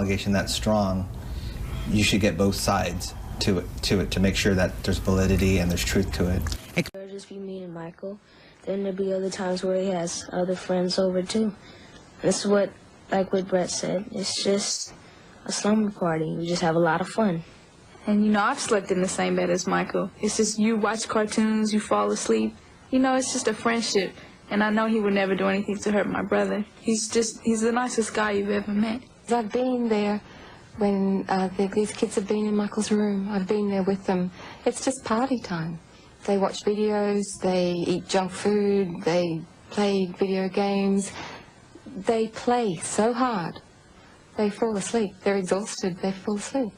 allegation that strong, you should get both sides to it to make sure that there's validity and there's truth to it. It'll just be me and Michael. Then there'll be other times where he has other friends over too. This is what, like what Brett said, it's just a slumber party. We just have a lot of fun. And, you know, I've slept in the same bed as Michael. It's just you watch cartoons, you fall asleep. You know, it's just a friendship. And I know he would never do anything to hurt my brother. He's the nicest guy you've ever met. I've been there when these kids have been in Michael's room. I've been there with them. It's just party time. They watch videos, they eat junk food, they play video games. They play so hard, they fall asleep. They're exhausted, they fall asleep.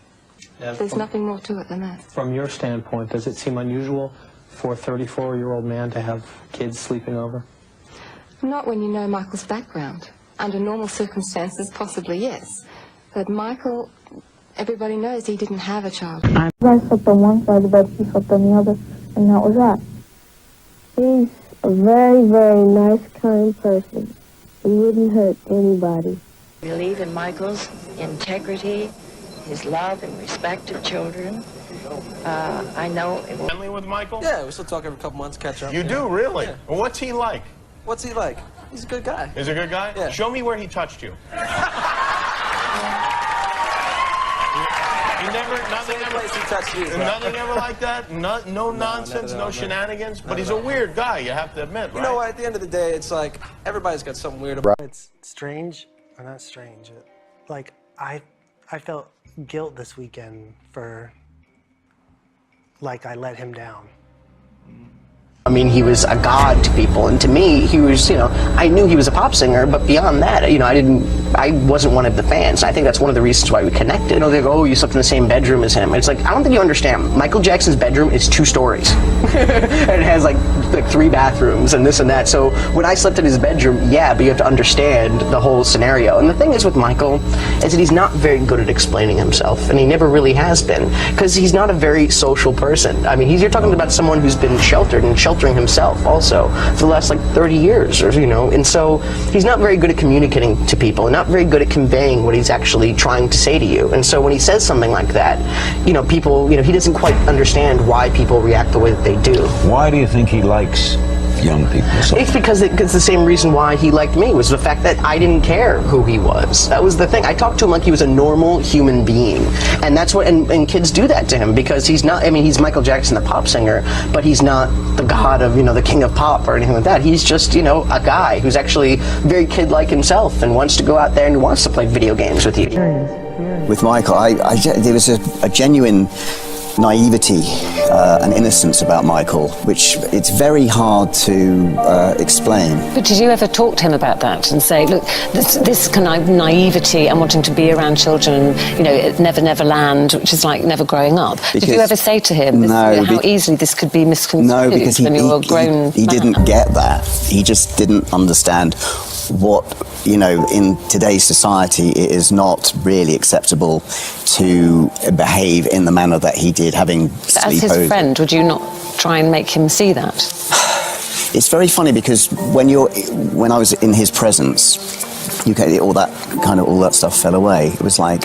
There's nothing more to it than that. From your standpoint, does it seem unusual for a 34-year-old man to have kids sleeping over? Not when you know Michael's background. Under normal circumstances, possibly yes. But Michael, everybody knows he didn't have a child. I slept on one side of the bed, he slept on the other, and that was that. He's a very, very nice, kind person. He wouldn't hurt anybody. We believe in Michael's integrity, his love and respect of children. I know... Friendly with Michael? Yeah, we still talk every couple months, catch up. You do, really? Yeah. Well, what's he like? What's he like? He's a good guy. He's a good guy? Yeah. Show me where he touched you. Nothing ever like that? No nonsense, no shenanigans? But he's a weird guy, you have to admit, right? You know what, at the end of the day, it's like, everybody's got something weird about it. It's strange, or not strange, like, I felt guilt this weekend for, like, I let him down. I mean, he was a god to people, and to me, he was, you know, I knew he was a pop singer, but beyond that, you know, I wasn't one of the fans. I think that's one of the reasons why we connected. You know, they go, oh, you slept in the same bedroom as him. It's like, I don't think you understand. Michael Jackson's bedroom is 2 stories. And it has like 3 bathrooms and this and that. So when I slept in his bedroom, yeah, but you have to understand the whole scenario. And the thing is with Michael, is that he's not very good at explaining himself, and he never really has been, because he's not a very social person. I mean, you're talking about someone who's been sheltered and sheltering himself also for the last like 30 years, or you know, and so he's not very good at communicating to people and not very good at conveying what he's actually trying to say to you. And so when he says something like that, you know, people, you know, he doesn't quite understand why people react the way that they do. Why do you think he likes young people? It's because it's the same reason why he liked me, was the fact that I didn't care who he was. That was the thing. I talked to him like he was a normal human being. And that's what, and kids do that to him, because he's not, I mean, he's Michael Jackson, the pop singer, but he's not the god of, you know, the king of pop or anything like that. He's just, you know, a guy who's actually very kid-like himself and wants to go out there and wants to play video games with you. With Michael, there was a genuine naivety and innocence about Michael, which it's very hard to explain. But did you ever talk to him about that and say, look, this kind of naivety and wanting to be around children, you know, Neverland, which is like never growing up. Did you ever say to him how easily this could be misconstrued? No, because when you're a grown he didn't get that. He just didn't understand what, you know, in today's society, it is not really acceptable to behave in the manner that he did, having As his friend, would you not try and make him see that? It's very funny, because when I was in his presence, all that stuff fell away. It was like,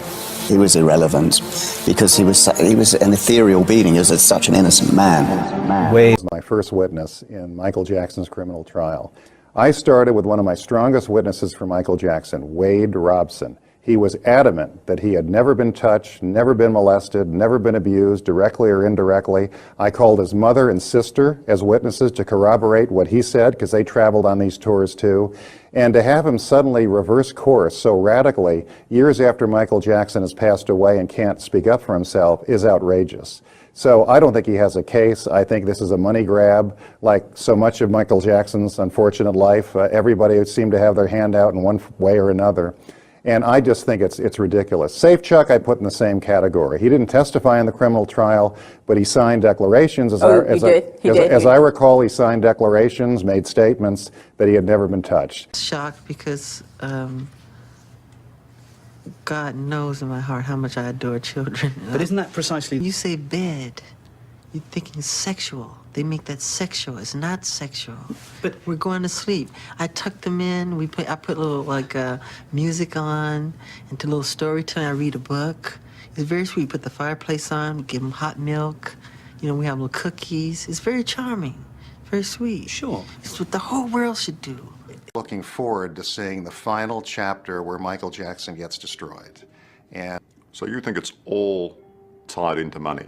it was irrelevant, because he was an ethereal being. He was such an innocent man. Wade was my first witness in Michael Jackson's criminal trial. I started with one of my strongest witnesses for Michael Jackson, Wade Robson. He was adamant that he had never been touched, never been molested, never been abused, directly or indirectly. I called his mother and sister as witnesses to corroborate what he said, because they traveled on these tours too. And to have him suddenly reverse course so radically years after Michael Jackson has passed away and can't speak up for himself is outrageous. So I don't think he has a case. I think this is a money grab, like so much of Michael Jackson's unfortunate life. Everybody seemed to have their hand out in one way or another. And I just think it's ridiculous. Safe Chuck I put in the same category. He didn't testify in the criminal trial, but he signed declarations. As I recall, he signed declarations, made statements that he had never been touched. Shocked because God knows in my heart how much I adore children. But isn't that precisely... You say bed. You're thinking sexual. They make that sexual. It's not sexual. But we're going to sleep. I tuck them in. I put a little music on, into a little storytelling. I read a book. It's very sweet. Put the fireplace on. We give them hot milk. You know, we have little cookies. It's very charming. Very sweet. Sure. It's what the whole world should do. Looking forward to seeing the final chapter where Michael Jackson gets destroyed. And so you think it's all tied into money?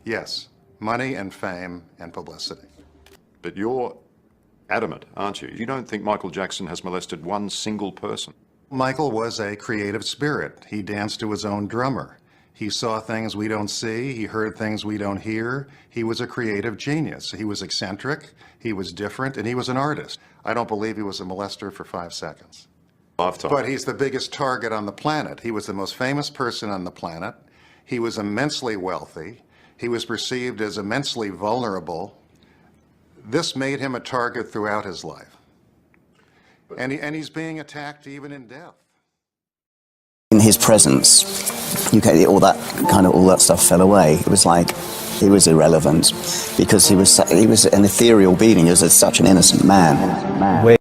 Yes. Money and fame and publicity. But you're adamant, aren't you? You don't think Michael Jackson has molested one single person? Michael was a creative spirit. He danced to his own drummer. He saw things we don't see. He heard things we don't hear. He was a creative genius. He was eccentric. He was different, and he was an artist. I don't believe he was a molester for 5 seconds. Lifetime. But he's the biggest target on the planet. He was the most famous person on the planet. He was immensely wealthy. He was perceived as immensely vulnerable. This made him a target throughout his life. And he's being attacked even in death. In his presence, all that stuff fell away. It was like he was irrelevant because he was an ethereal being. He was such an innocent man.